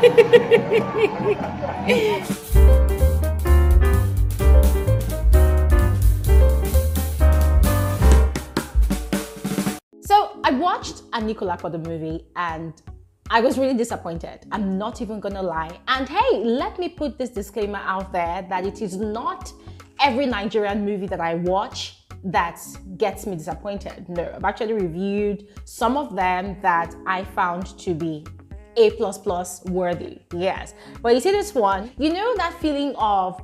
So I watched Anikulapo the movie and I was really disappointed. I'm not even gonna lie. And hey, let me put this disclaimer out there that it is not every Nigerian movie that I watch that gets me disappointed. No, I've actually reviewed some of them that I found to be A++ worthy. Yes. But you see this one, you know that feeling of,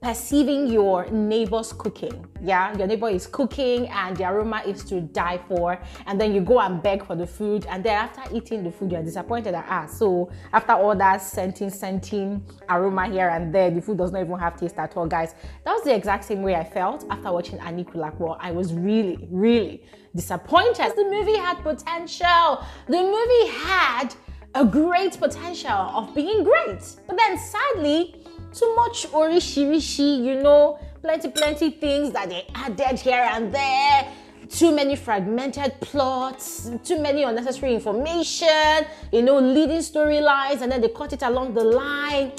perceiving your neighbor's cooking. Yeah, your neighbor is cooking and the aroma is to die for, and then you go and beg for the food, and then after eating the food, you're disappointed that, so after all that scenting aroma here and there, the food does not even have taste at all. Guys, that was the exact same way I felt after watching Anikulapo. I was really, really disappointed. The movie had potential. The movie had a great potential of being great, but then sadly, too much orishirishi, plenty things that they added here and there, too many fragmented plots, too many unnecessary information, leading storylines, and then they cut it along the line.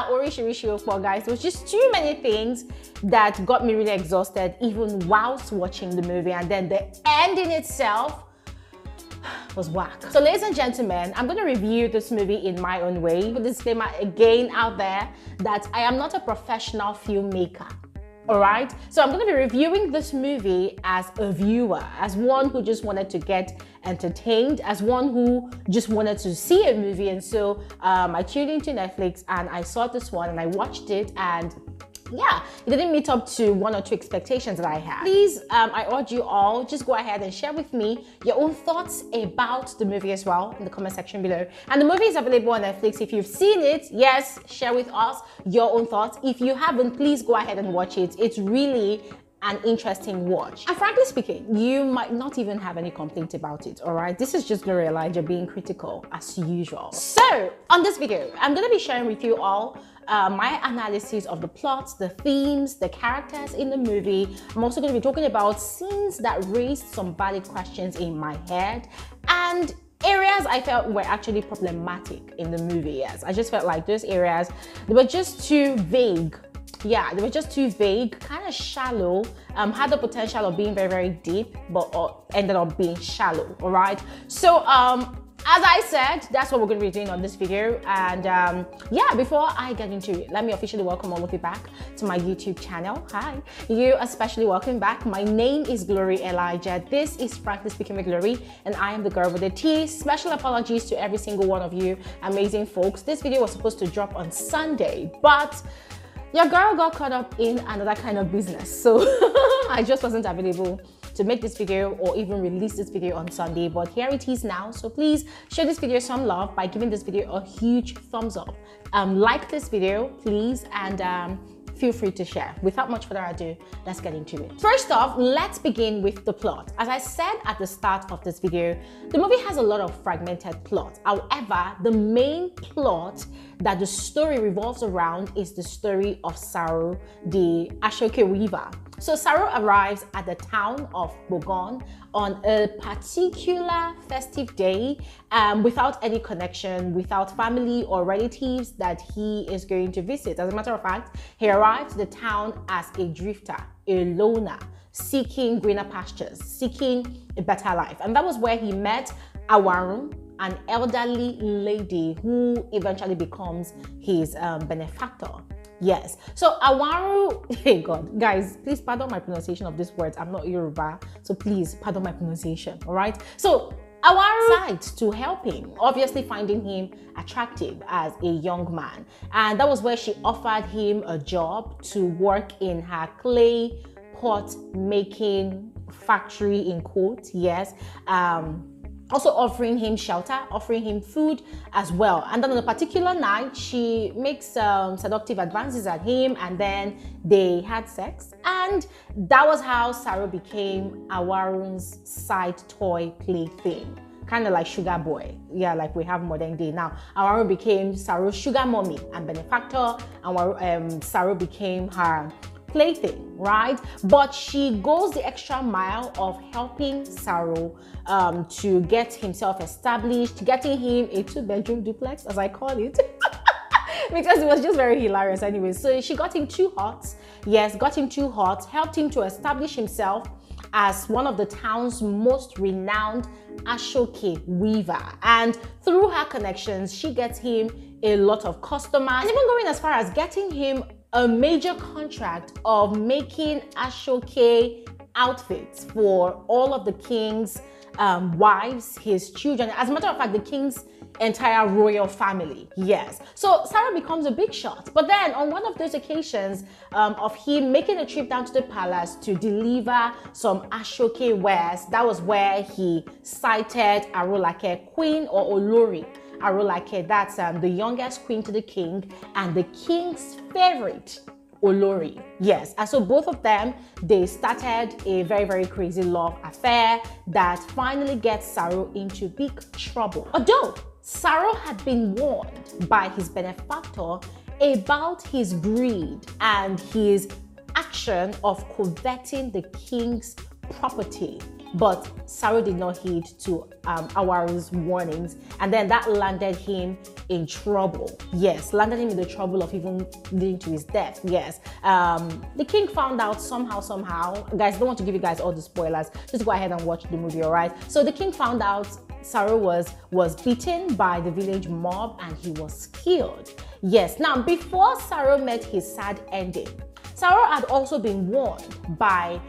Orishirishi okpo, guys. It was just too many things that got me really exhausted even whilst watching the movie, and then the ending itself was whack. So ladies and gentlemen, I'm going to review this movie in my own way. Put disclaimer again out there that I am not a professional filmmaker. Alright? So I'm going to be reviewing this movie as a viewer, as one who just wanted to get entertained, as one who just wanted to see a movie. And so I tuned into Netflix and I saw this one and I watched it, and yeah, it didn't meet up to one or two expectations that I had. Please, I urge you all, just go ahead and share with me your own thoughts about the movie as well in the comment section below. And the movie is available on Netflix. If you've seen it, yes, share with us your own thoughts. If you haven't, please go ahead and watch it. It's really an interesting watch. And frankly speaking, you might not even have any complaints about it, all right? This is just Glory Elijah being critical as usual. So on this video, I'm gonna be sharing with you all my analysis of the plots, the themes, the characters in the movie. I'm also going to be talking about scenes that raised some valid questions in my head and areas I felt were actually problematic in the movie. Yes, I just felt like those areas, they were just too vague. Yeah, they were just too vague, kind of shallow, had the potential of being very, very deep, but ended up being shallow, all right? So, as I said, that's what we're going to be doing on this video. And yeah, before I get into it, let me officially welcome all of you back to my YouTube channel. Hi, you especially welcome back. My name is Glory Elijah. This is Frankly Speaking with Glory, and I am the girl with the T. Special apologies to every single one of you amazing folks. This video was supposed to drop on Sunday, but your girl got caught up in another kind of business. So I just wasn't available to make this video or even release this video on Sunday, but here it is now. So please show this video some love by giving this video a huge thumbs up. Like this video, please, and feel free to share. Without much further ado, let's get into it. First off, let's begin with the plot. As I said at the start of this video, the movie has a lot of fragmented plot. However, the main plot that the story revolves around is the story of Saru, the Ashoke weaver. So Saru arrives at the town of Bogon on a particular festive day without any connection, without family or relatives that he is going to visit. As a matter of fact, he arrived to the town as a drifter, a loner, seeking greener pastures, seeking a better life. And that was where he met Awaru, an elderly lady who eventually becomes his benefactor. Yes. So Awaru, hey God, guys, please pardon my pronunciation of these words. I'm not Yoruba, so please pardon my pronunciation, all right? So Awaru decided to help him, obviously finding him attractive as a young man. And that was where she offered him a job to work in her clay pot making factory, in quotes, yes. Also offering him shelter, offering him food as well. And then on a particular night, she makes seductive advances at him, and then they had sex. And that was how Saru became Awaru's side toy plaything. Kind of like Sugar Boy. Yeah, like we have modern day now. Awaru became Saru's sugar mommy and benefactor, and Saru became her plaything, right? But she goes the extra mile of helping Saro to get himself established, getting him a 2-bedroom duplex, as I call it. Because it was just very hilarious anyway. So she got him 2 huts. Yes, got him 2 huts, helped him to establish himself as one of the town's most renowned Ashoke weaver. And through her connections, she gets him a lot of customers, and even going as far as getting him a major contract of making Ashoke outfits for all of the king's wives, his children. As a matter of fact, the king's entire royal family. Yes. So Saro becomes a big shot. But then on one of those occasions of him making a trip down to the palace to deliver some Ashoke wares, that was where he sighted Arolake, Queen or Olori. Arolake, that's the youngest queen to the king and the king's favorite, Olori. Yes, and so both of them, they started a very, very crazy love affair that finally gets Saro into big trouble. Although Saro had been warned by his benefactor about his greed and his action of coveting the king's property, but Saro did not heed to Awaru's warnings, and then that landed him in trouble. Yes, landed him in the trouble of even leading to his death. Yes, the king found out somehow. Guys, I don't want to give you guys all the spoilers. Just go ahead and watch the movie, all right? So the king found out Saro was beaten by the village mob and he was killed. Yes, now before Saro met his sad ending, Saro had also been warned by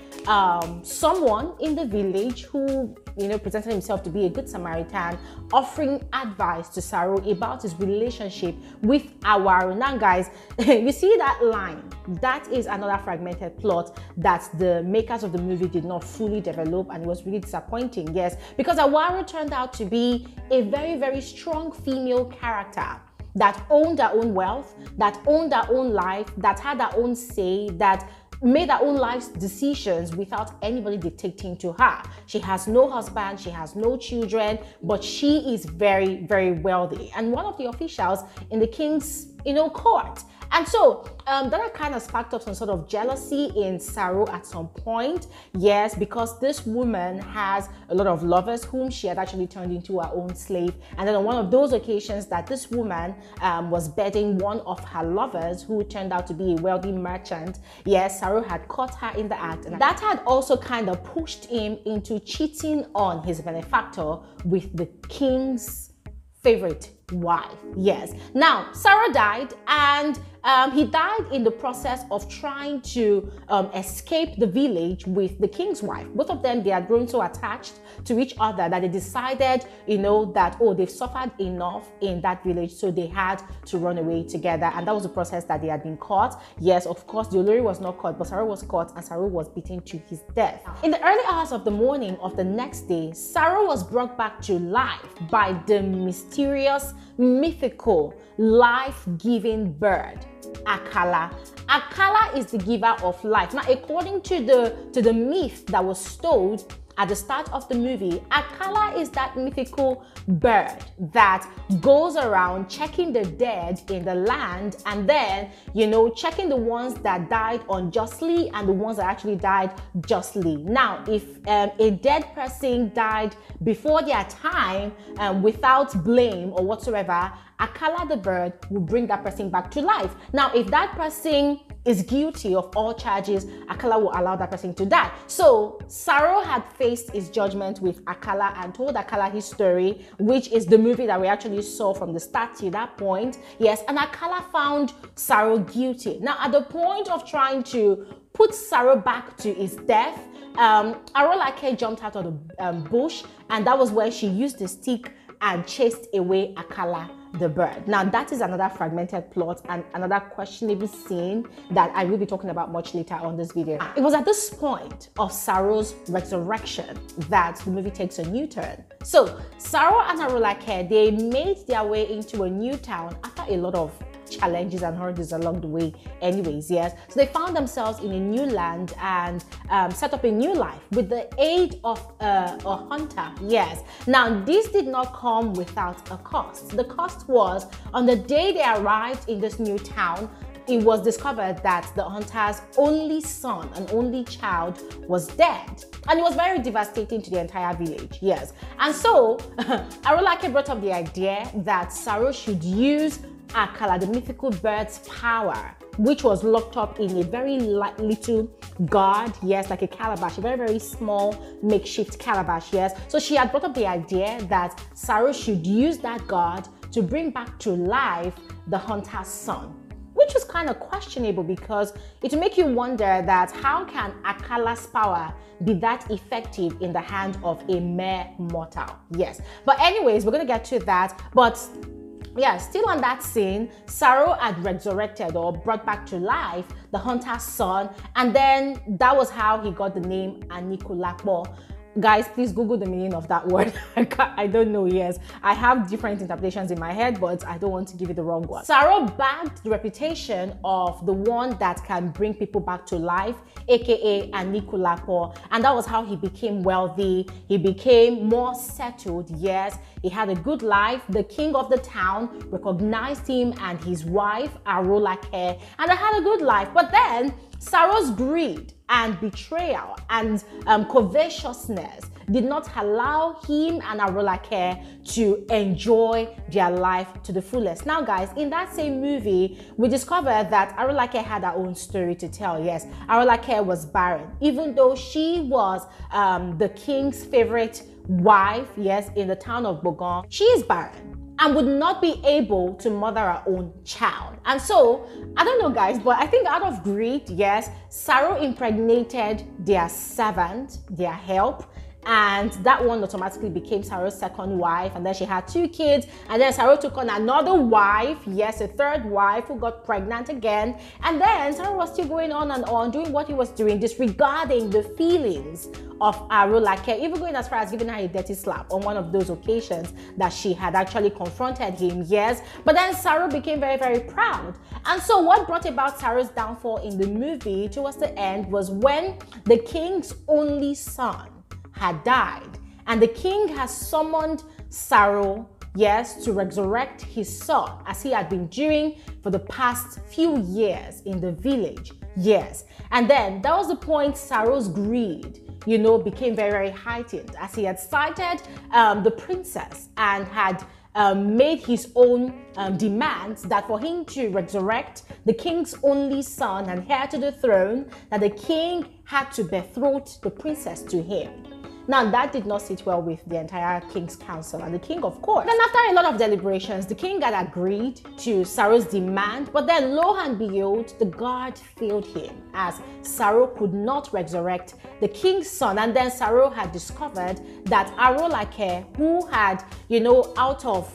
someone in the village who, presented himself to be a good Samaritan, offering advice to Saro about his relationship with Awaru. Now, guys, you see that line? That is another fragmented plot that the makers of the movie did not fully develop, and it was really disappointing. Yes, because Awaru turned out to be a very, very strong female character that owned her own wealth, that owned her own life, that had her own say, that made her own life's decisions without anybody dictating to her. She has no husband, she has no children, but she is very, very wealthy and one of the officials in the king's, court. And so that kind of sparked up some sort of jealousy in Saro at some point. Yes, because this woman has a lot of lovers whom she had actually turned into her own slave. And then on one of those occasions that this woman was bedding one of her lovers who turned out to be a wealthy merchant, yes, Saro had caught her in the act. And that had also kind of pushed him into cheating on his benefactor with the king's favorite wife. Yes. Now, Saro died, and he died in the process of trying to escape the village with the king's wife. Both of them, they had grown so attached to each other that they decided, that, they've suffered enough in that village, so they had to run away together. And that was the process that they had been caught. Yes, of course, the Olori was not caught, but Saro was caught, and Saro was beaten to his death. In the early hours of the morning of the next day, Saro was brought back to life by the mysterious, mythical, life-giving bird, Akala. Akala is the giver of life. Now, according to the myth that was told at the start of the movie, Akala is that mythical bird that goes around checking the dead in the land and then, checking the ones that died unjustly and the ones that actually died justly. Now, if a dead person died before their time without blame or whatsoever, Akala the bird will bring that person back to life. Now, if that person is guilty of all charges, Akala will allow that person to die. So Saro had faced his judgment with Akala and told Akala his story, which is the movie that we actually saw from the start to that point. Yes, and Akala found Saro guilty. Now, at the point of trying to put Saro back to his death, Arolake jumped out of the bush, and that was where she used the stick and chased away Akala the bird. Now, that is another fragmented plot and another questionable scene that I will be talking about much later on this video. It was at this point of Saro's resurrection that the movie takes a new turn. So Saro and Arolake, they made their way into a new town after a lot of challenges and hurdles along the way anyways. Yes, so they found themselves in a new land and set up a new life with the aid of a hunter. Yes, now this did not come without a cost. The cost was, on the day they arrived in this new town, it was discovered that the hunter's only son and only child was dead. And it was very devastating to the entire village, yes. And so, Arulake brought up the idea that Saro should use Akala, the mythical bird's power, which was locked up in a very little gourd, yes, like a calabash, a very, very small makeshift calabash, yes. So she had brought up the idea that Saro should use that gourd to bring back to life the hunter's son, which was kind of questionable because it would make you wonder that how can Akala's power be that effective in the hand of a mere mortal? Yes. But anyways, we're going to get to that. But yeah, still on that scene, Saro had resurrected or brought back to life the hunter's son, and then that was how he got the name Anikulapo. Guys, please Google the meaning of that word. I don't know, yes. I have different interpretations in my head, but I don't want to give it the wrong one. Saro bagged the reputation of the one that can bring people back to life, aka Anikulapo, and that was how he became wealthy. He became more settled, yes. He had a good life. The king of the town recognized him and his wife, Arulake, and they had a good life. But then Saro's greed and betrayal and covetousness did not allow him and Arulake to enjoy their life to the fullest. Now guys, in that same movie, we discovered that Arulake had her own story to tell. Yes, Arulake was barren, even though she was the king's favorite wife, yes, in the town of Bogon. She is barren and would not be able to mother her own child. And so, I don't know guys, but I think out of greed, yes, Saro impregnated their servant, their help, and that one automatically became Saro's second wife, and then she had 2 kids, and then Saro took on another wife, yes, a third wife who got pregnant again, and then Saro was still going on and on doing what he was doing, disregarding the feelings of Arulake, even going as far as giving her a dirty slap on one of those occasions that she had actually confronted him, yes. But then Saro became very, very proud. And so what brought about Saro's downfall in the movie towards the end was when the king's only son had died, and the king has summoned Saro, yes, to resurrect his son, as he had been doing for the past few years in the village, yes. And then that was the point Saro's greed, you know, became very, very heightened, as he had sighted the princess and had made his own demands that for him to resurrect the king's only son and heir to the throne, that the king had to betroth the princess to him. Now, that did not sit well with the entire king's council and the king, of course. Then after a lot of deliberations, the king had agreed to Saro's demand, but then lo and behold, the god failed him as Saro could not resurrect the king's son. And then Saro had discovered that Arulake, who had, you know, out of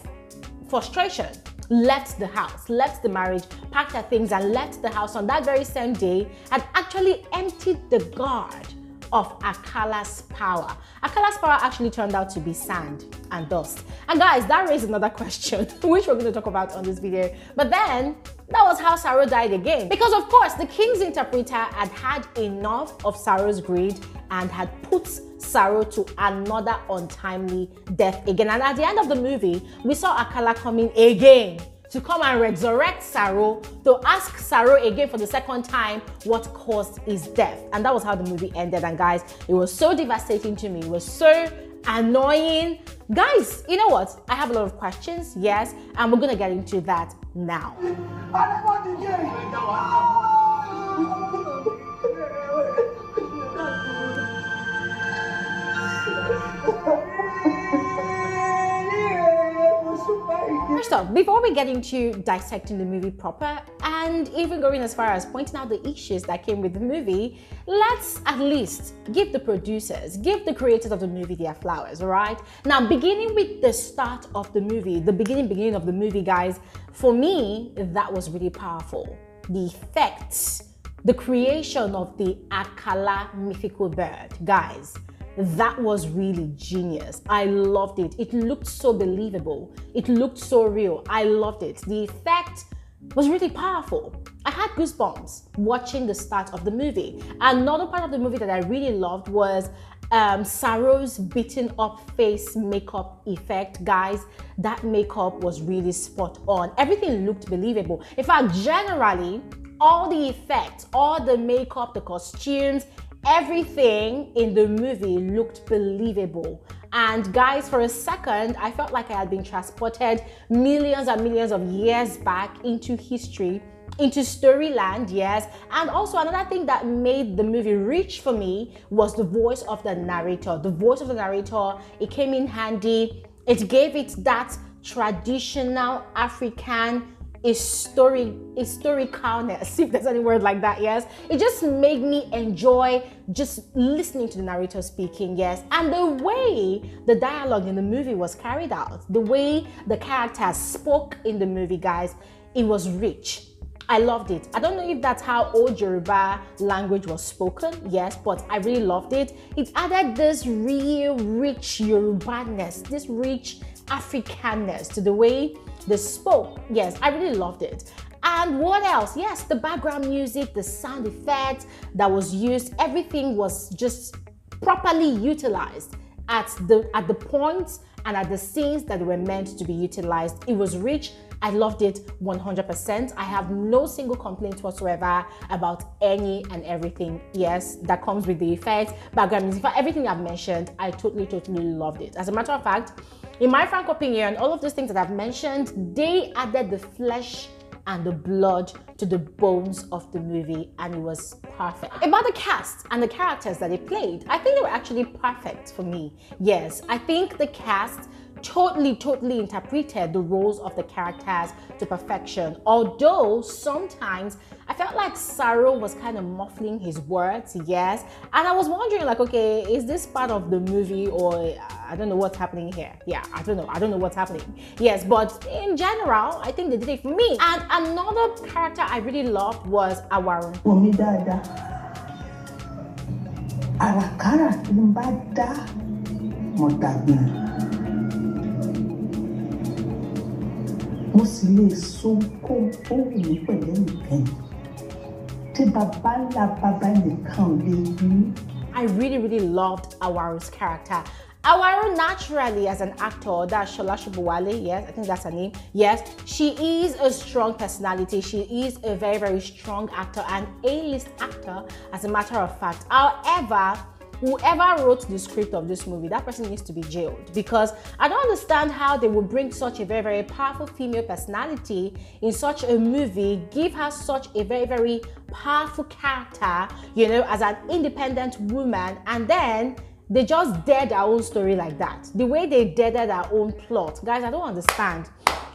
frustration, left the house, left the marriage, packed her things and left the house on that very same day, had actually emptied the god of Akala's power. Akala's power actually turned out to be sand and dust. And guys, that raised another question, which we're going to talk about on this video. But then, that was how Saro died again. Because of course, the king's interpreter had had enough of Saro's greed and had put Saro to another untimely death again. And at the end of the movie, we saw Akala coming again to come and resurrect Saro, to ask Saro again for the second time what caused his death. And that was how the movie ended. And guys, it was so devastating to me. It was so annoying. Guys, you know what? I have a lot of questions, yes, and we're gonna get into that now. First off, before we get into dissecting the movie proper and even going as far as pointing out the issues that came with the movie, let's at least give the producers, give the creators of the movie their flowers, all right? Now, beginning with the start of the movie, the beginning of the movie, guys, for me, that was really powerful. The effects, the creation of the Akala mythical bird, guys, that was really genius. I loved it. It looked so believable. It looked so real. I loved it. The effect was really powerful. I had goosebumps watching the start of the movie. Another part of the movie that I really loved was Saro's beaten up face makeup effect. Guys, that makeup was really spot on. Everything looked believable. In fact, generally, all the effects, all the makeup, the costumes, everything in the movie looked believable. And guys, for a second, I felt like I had been transported millions and millions of years back into history, into storyland, yes. And also another thing that made the movie rich for me was the voice of the narrator. The voice of the narrator, it came in handy. It gave it that traditional African historicalness, if there's any word like that, yes. It just made me enjoy just listening to the narrator speaking, yes. And the way the dialogue in the movie was carried out, the way the characters spoke in the movie, guys, it was rich. I loved it. I don't know if that's how old Yoruba language was spoken, yes, but I really loved it. It added this real rich Yoruba-ness, this rich Africanness to the way they spoke. Yes, I really loved it. And what else? Yes, the background music, the sound effects that was used, everything was just properly utilized at the points and at the scenes that were meant to be utilized. It was rich. I loved it 100%. I have no single complaint whatsoever about any and everything, yes, that comes with the effects, background music, everything I've mentioned. I totally loved it. As a matter of fact, in my frank opinion, all of those things that I've mentioned, they added the flesh and the blood to the bones of the movie, and it was perfect. About the cast and the characters that they played, I think they were actually perfect for me. Yes, I think the cast totally interpreted the roles of the characters to perfection. Although sometimes I felt like Saro was kind of muffling his words, yes. And I was wondering, like, okay, is this part of the movie, or I don't know what's happening here? Yeah, I don't know what's happening. Yes, but in general, I think they did it for me. And another character I really loved was Awaru. I really loved Awaru's character. Awaru naturally as an actor, that's Shola Shobowale, yes, I think that's her name. Yes, she is a strong personality. She is a very strong actor, and A-list actor, as a matter of fact. However, whoever wrote the script of this movie, that person needs to be jailed, because I don't understand how they would bring such a very powerful female personality in such a movie, give her such a very powerful character, you know, as an independent woman, and then they just dead their own story like that. The way they deaded their own plot. Guys, I don't understand.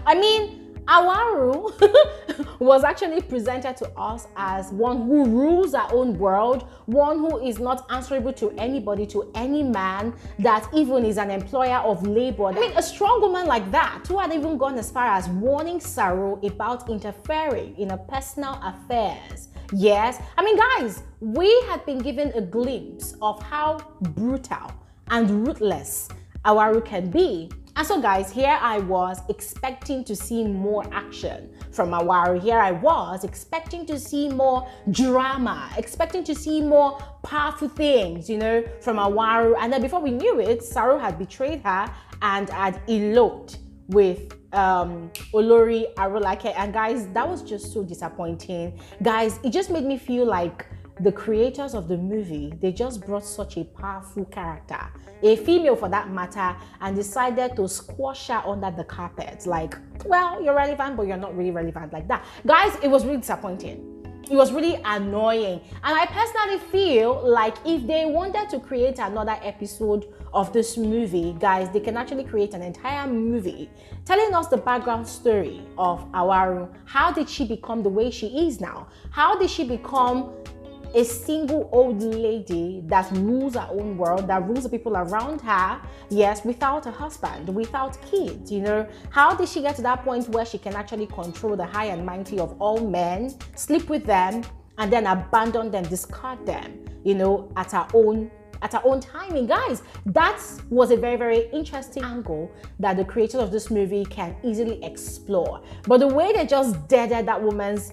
I mean, Awaru was actually presented to us as one who rules her own world, one who is not answerable to anybody, to any man, that even is an employer of labor. I mean, a strong woman like that, who had even gone as far as warning Saro about interfering in her personal affairs. Yes, I mean, guys, we had been given a glimpse of how brutal and ruthless Awaru can be. And so, guys, here I was expecting to see more action from Awaru. Here I was expecting to see more drama, expecting to see more powerful things, you know, from Awaru. And then before we knew it, Saro had betrayed her and had eloped with Olori Arolake. And guys, that was just so disappointing. Guys, it just made me feel like the creators of the movie, they just brought such a powerful character, a female for that matter, and decided to squash her under the carpet. Like, well, you're relevant, but you're not really relevant like that. Guys, it was really disappointing. It was really annoying. And I personally feel like if they wanted to create another episode of this movie, guys, they can actually create an entire movie telling us the background story of Awaru. How did she become the way she is now? How did she become a single old lady that rules her own world, that rules the people around her, yes, without a husband, without kids, you know? How did she get to that point where she can actually control the high and mighty of all men, sleep with them, and then abandon them, discard them, you know, at her own timing? Guys, that was a very interesting angle that the creators of this movie can easily explore. But the way they just deaded that woman's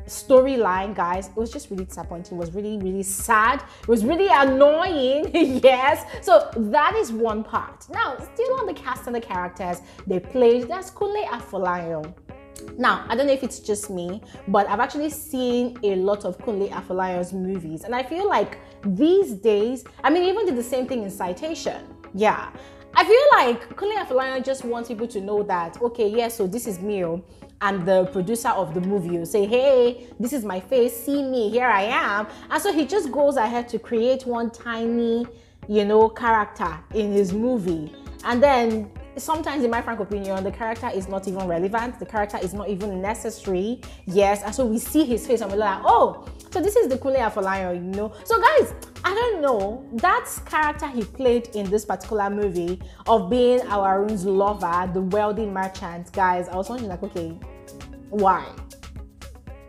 storyline, guys, it was just really disappointing. It was really sad. It was really annoying. Yes, so that is one part. Now, still on the cast and the characters they played, there's Kunle Afolayan. Now, I don't know if it's just me, but I've actually seen a lot of Kunle Afolayan's movies, and I feel like these days, I mean, he even did the same thing in Citation. Yeah. I feel like Kunle Afolayan just wants people to know that, okay, yeah, so this is me. I'm the producer of the movie. You say, hey, this is my face, see me, here I am. And so he just goes ahead to create one tiny, character in his movie. And then sometimes, in my frank opinion, the character is not even relevant. The character is not even necessary. Yes, and so we see his face and we're like, oh, so this is the Kunle Afolayan, So guys, I don't know, that character he played in this particular movie of being Awarun's lover, the wealthy merchant, guys, I was wondering like, okay, why?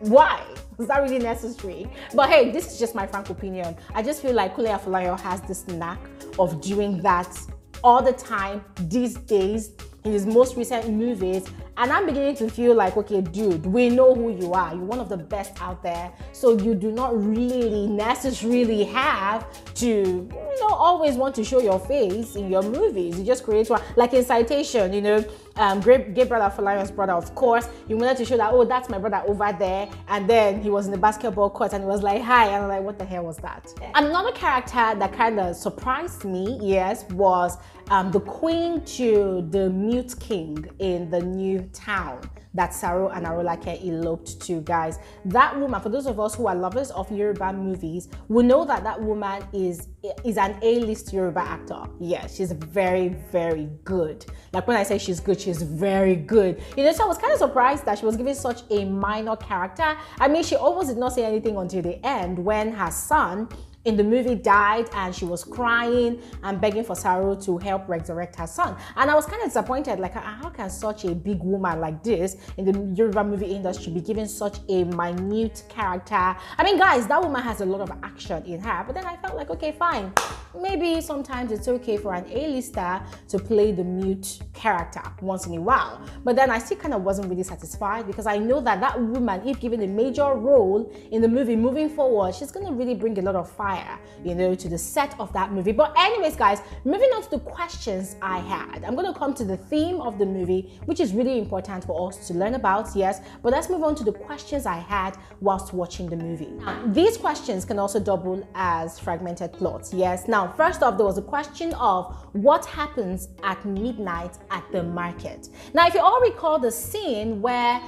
Why? Is that really necessary? But hey, this is just my frank opinion. I just feel like Kunle Afolayan has this knack of doing that all the time these days in his most recent movies, and I'm beginning to feel like, okay, dude, we know who you are. You're one of the best out there, so you do not really necessarily have to, always want to show your face in your movies. You just create one, like in Citation, great brother Afolayan's brother, of course. You wanted to show that, oh, that's my brother over there, and then he was in the basketball court and he was like, hi, and I'm like, what the hell was that? Another character that kind of surprised me, yes, was the queen to the mute king in the new town that Saro and Arolake eloped to, guys. That woman, for those of us who are lovers of Yoruba movies, we know that that woman is an A-list Yoruba actor. Yeah, she's very, very good. Like when I say she's good, she's very good. So I was kind of surprised that she was given such a minor character. I mean, she almost did not say anything until the end when her son in the movie died and she was crying and begging for Saro to help resurrect her son. And I was kind of disappointed, like, how can such a big woman like this in the Yoruba movie industry be given such a minute character? I mean, guys, that woman has a lot of action in her, but then I felt like, okay, fine. Maybe sometimes it's okay for an A-lister to play the mute character once in a while. But then I still kind of wasn't really satisfied because I know that that woman, if given a major role in the movie moving forward, she's going to really bring a lot of fire, to the set of that movie. But anyways, guys, moving on to the questions I had. I'm going to come to the theme of the movie, which is really important for us to learn about, yes. But let's move on to the questions I had whilst watching the movie. Now, these questions can also double as fragmented plots, yes. Now, first off, there was a question of what happens at midnight at the market. Now, if you all recall the scene where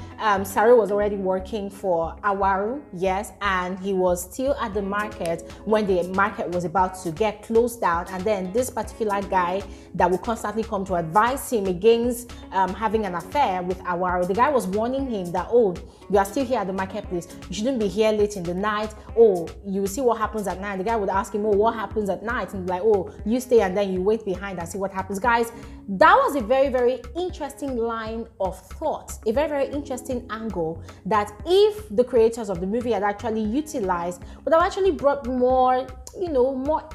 Saro was already working for Awaru, yes, and he was still at the market when the market was about to get closed down, and then this particular guy that would constantly come to advise him against having an affair with Awaru, the guy was warning him that, oh, you are still here at the marketplace, you shouldn't be here late in the night, oh, you will see what happens at night. The guy would ask him, oh, what happens at night? And be like, oh, you stay and then you wait behind and see what happens. Guys, that was a very, very interesting line of thought, a very, very interesting angle that if the creators of the movie had actually utilized, would have actually brought more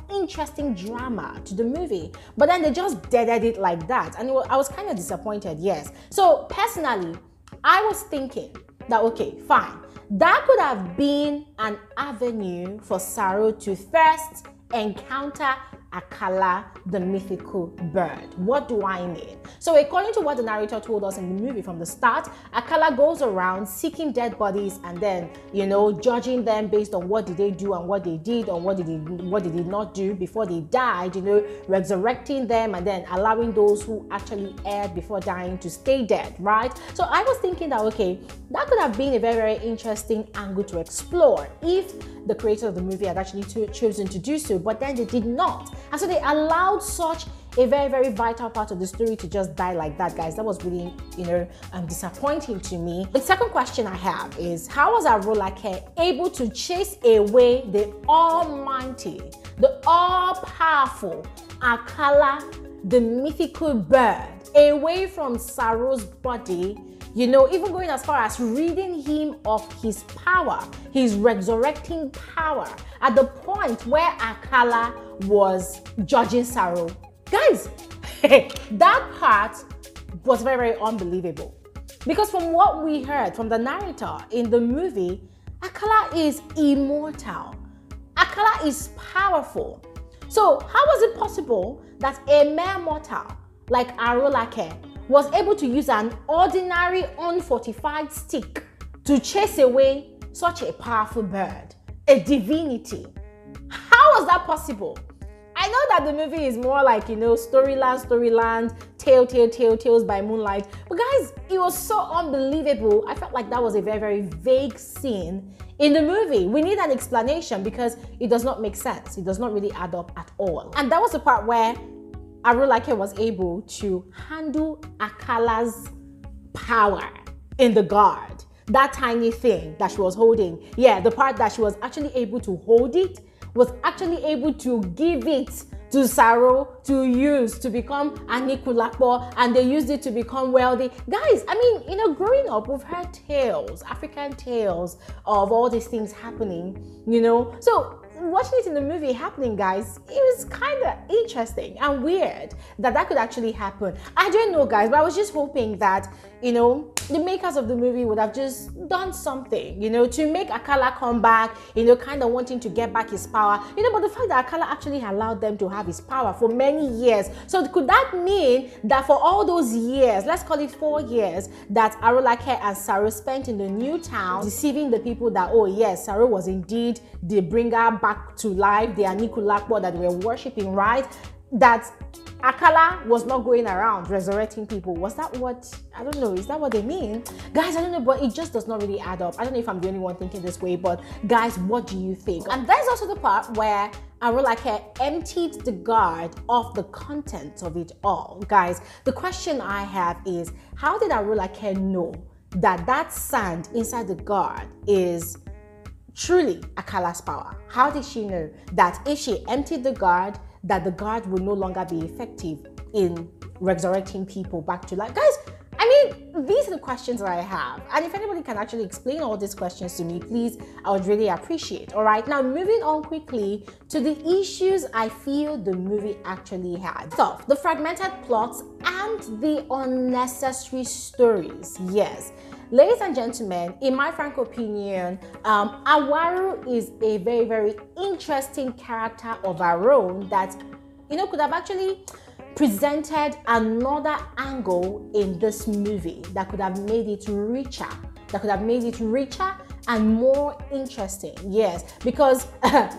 interesting drama to the movie. But then they just deaded it like that, and I was kind of disappointed, yes. So personally, I was thinking that, okay, fine, that could have been an avenue for Saro to first encounter Akala, the mythical bird. What do I mean? So according to what the narrator told us in the movie from the start, Akala goes around seeking dead bodies and then, judging them based on what did they do and what they did or what they did not do before they died, resurrecting them and then allowing those who actually erred before dying to stay dead, right? So I was thinking that, okay, that could have been a very, very interesting angle to explore if the creator of the movie had actually chosen to do so, but then they did not. And so they allowed such a very, very vital part of the story to just die like that, guys. That was really, disappointing to me. The second question I have is, how was Arolake able to chase away the almighty, the all-powerful Akala, the mythical bird, away from Saro's body, even going as far as ridding him of his power, his resurrecting power, at the point where Akala was judging Saro? Guys, that part was very, very unbelievable. Because from what we heard from the narrator in the movie, Akala is immortal. Akala is powerful. So how was it possible that a mere mortal like Arolake was able to use an ordinary unfortified stick to chase away such a powerful bird, a divinity. How was that possible? I know that the movie is more like, storyland, tales by moonlight. But guys, it was so unbelievable. I felt like that was a very, very vague scene in the movie. We need an explanation because it does not make sense. It does not really add up at all. And that was the part where Arulake was able to handle Akala's power in the guard. That tiny thing that she was holding. Yeah, the part that she was actually able to hold it, was actually able to give it to Saro to use to become Anikulapo, and they used it to become wealthy. Guys, I mean, growing up, we've heard tales, African tales of all these things happening, So watching it in the movie happening, guys, it was kind of interesting and weird that could actually happen. I don't know, guys, but I was just hoping that, the makers of the movie would have just done something, to make Akala come back, kind of wanting to get back his power, but the fact that Akala actually allowed them to have his power for many years. So could that mean that for all those years, let's call it 4 years, that Arulake and Saro spent in the new town deceiving the people that, oh yes, Saro was indeed the bringer back to life, the Anikulapo that they were worshipping, right? That Akala was not going around resurrecting people. Was that what, I don't know, is that what they mean? Guys, I don't know, but it just does not really add up. I don't know if I'm the only one thinking this way, but guys, what do you think? And there's also the part where Arulake emptied the guard of the contents of it all. Guys, the question I have is, how did Arulake know that sand inside the guard is truly Akala's power? How did she know that if she emptied the guard, that the guard will no longer be effective in resurrecting people back to life? Guys, I mean, these are the questions that I have. And if anybody can actually explain all these questions to me, please, I would really appreciate. All right, now moving on quickly to the issues I feel the movie actually had. So, the fragmented plots and the unnecessary stories. Yes. Ladies and gentlemen, in my frank opinion, Awaru is a very, very interesting character of her own that, could have actually presented another angle in this movie that could have made it richer, and more interesting. Yes, because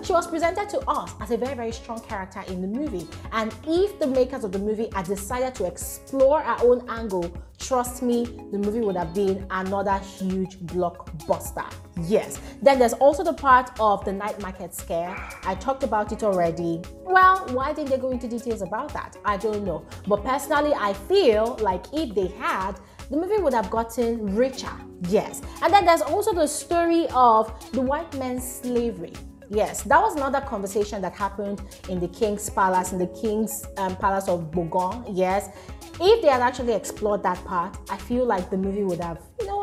she was presented to us as a very, very strong character in the movie. And if the makers of the movie had decided to explore our own angle, trust me, the movie would have been another huge blockbuster. Yes. Then there's also the part of the night market scare. I talked about it already. Well, why didn't they go into details about that? I don't know. But personally, I feel like if they had, the movie would have gotten richer. Yes. And then there's also the story of the white man's slavery. Yes, that was another conversation that happened in the King's Palace, in the King's Palace of Bogon. Yes. If they had actually explored that part, I feel like the movie would have,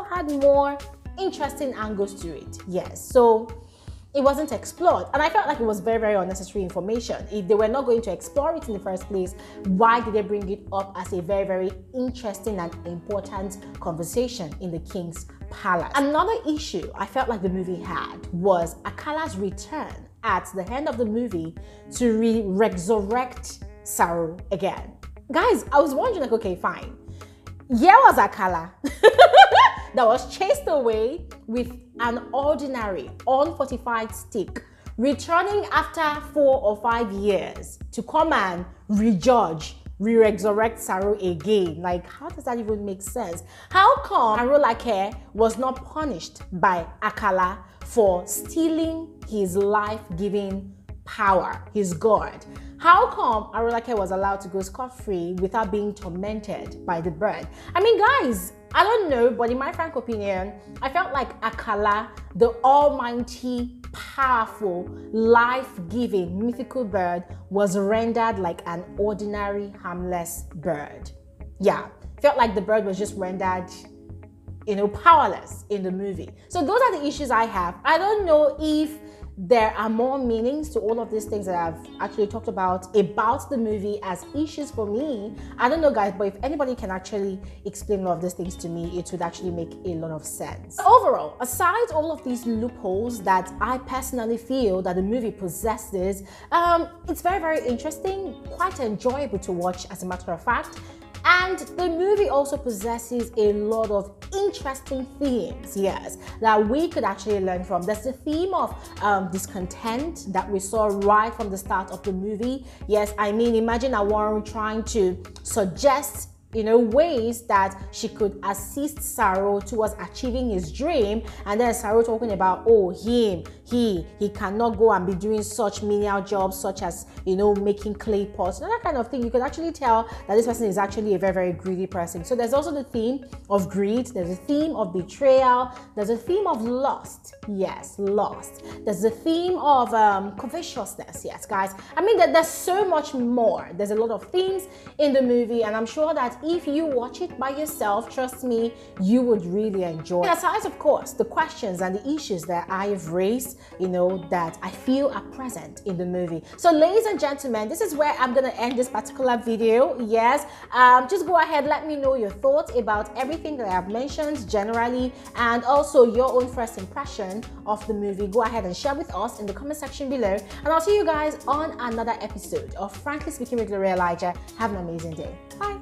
had more interesting angles to it. Yes. So it wasn't explored, and I felt like it was very, very unnecessary information. If they were not going to explore it in the first place, why did they bring it up as a very, very interesting and important conversation in the King's Palace? Another issue I felt like the movie had was Akala's return at the end of the movie to resurrect Saro again. Guys, I was wondering, like, okay, fine. Here was Akala that was chased away with an ordinary, unfortified stick, returning after 4 or 5 years to come and re-judge, re-resurrect Saro again. Like, how does that even make sense? How come Arulake was not punished by Akala for stealing his life-giving power, his God? How come Arulake was allowed to go scot-free without being tormented by the bird? I mean, guys, I don't know, but in my frank opinion, I felt like Akala, the almighty, powerful, life-giving, mythical bird, was rendered like an ordinary, harmless bird. Yeah, felt like the bird was just rendered, powerless in the movie. So those are the issues I have. I don't know if there are more meanings to all of these things that I've actually talked about the movie as issues for me. I don't know, guys, but if anybody can actually explain all of these things to me, it would actually make a lot of sense. Overall, aside all of these loopholes that I personally feel that the movie possesses, it's very, very interesting, quite enjoyable to watch, as a matter of fact. And the movie also possesses a lot of interesting themes, yes, that we could actually learn from. There's the theme of discontent that we saw right from the start of the movie. Yes, I mean, imagine Awaru trying to suggest ways that she could assist Saro towards achieving his dream, and then Saro talking about, oh, he cannot go and be doing such menial jobs such as making clay pots, that kind of thing. You could actually tell that this person is actually a very, very greedy person. So there's also the theme of greed, there's a theme of betrayal, there's a theme of lust. Yes, lust. There's a theme of covetousness. Yes, guys, I mean that there's so much more. There's a lot of themes in the movie, and I'm sure that if you watch it by yourself, trust me, you would really enjoy it. Aside, of course, the questions and the issues that I have raised, that I feel are present in the movie. So ladies and gentlemen, this is where I'm gonna end this particular video. Yes, just go ahead, let me know your thoughts about everything that I have mentioned generally, and also your own first impression of the movie. Go ahead and share with us in the comment section below, and I'll see you guys on another episode of Frankly Speaking with Gloria Elijah. Have an amazing day. Bye.